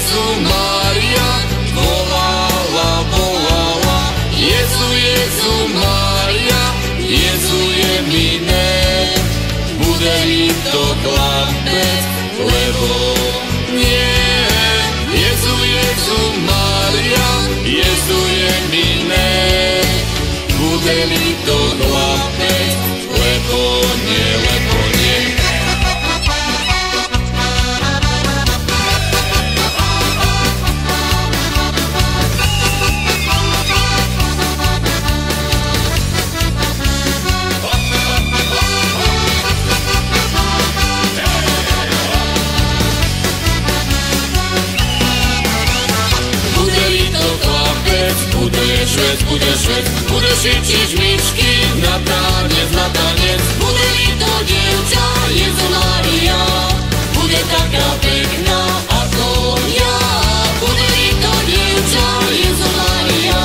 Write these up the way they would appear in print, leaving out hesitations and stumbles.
Jezu, Mária, volala, volala. Jezu, Jezu, Mária, Jezu je miné. Bude mi to chlapec, lebo nie. Jezu, Jezu, Mária, Jezu je miné. Bude mi to chlapec, lebo nie, lebo nie. Bude švec, bude šičiť žmičky na tanec, na tanec. Bude mi to dievča, Jezu Mária, bude taká pekná ako ja. Bude mi to dievča, Jezu Mária,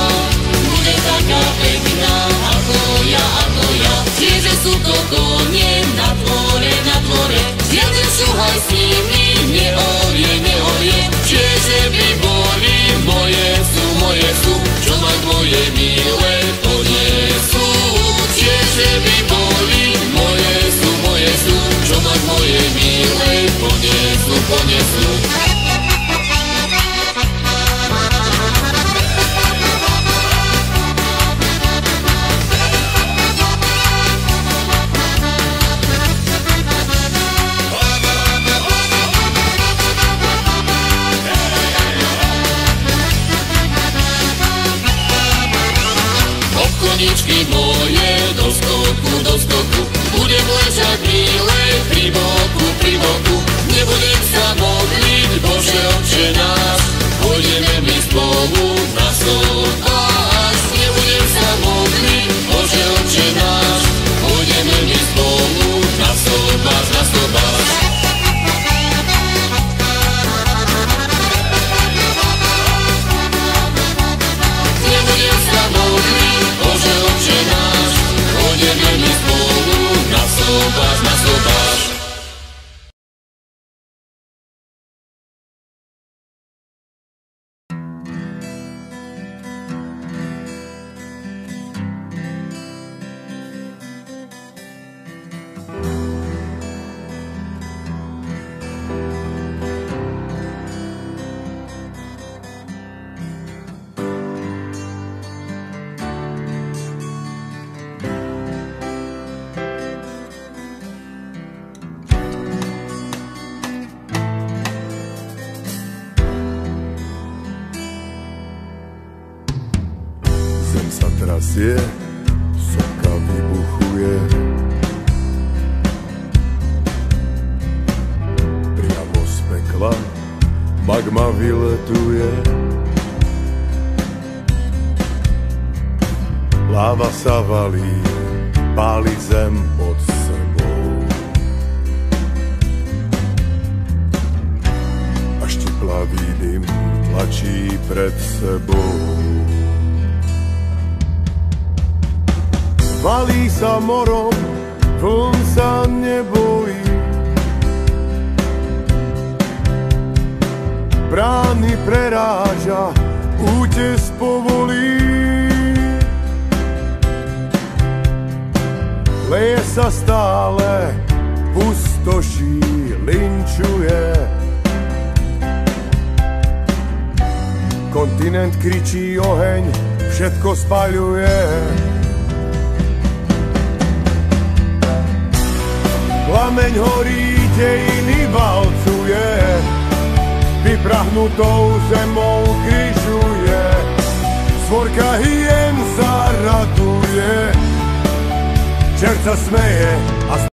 bude taká pekná ako ja, ako ja. Tieže sú to konie na dvore, na dvore. Žiaden šuhaj s nimi neorie, neorie. Tieže by boli moje sú, čo ma k mojej milé ponesú. Tieže by boli moje sú, čo ma k mojej milé ponesú, ponesú. Koničky moje do skoku, budem ležať milé pri boku, nebudem sa modliť, Bože Otče náš, pôjdeme my spolu na sobáš. Nebudem sa modliť, Bože Otče náš, pôjdeme my spolu na sobáš, na sobáš. Nebudem sa modliť, Bože Otče náš, pôjdeme my spolu na sobáš, na sobáš. Trasie, soka vybuchuje, priamo z pekla magma vyletuje. Láva sa valí, páli zem pod sebou. Až teplavý dym tlačí pred sebou. Valí sa morom, vln sa nebojí. Brány preráža, útes povolí. Leje sa stále, pustoší, linčuje. Kontinent kričí oheň, všetko spaľuje. Plameň horí, dejiny valcuje, vyprahnutou zemou križuje. Svorka hyen sa raduje, čert sa smeje a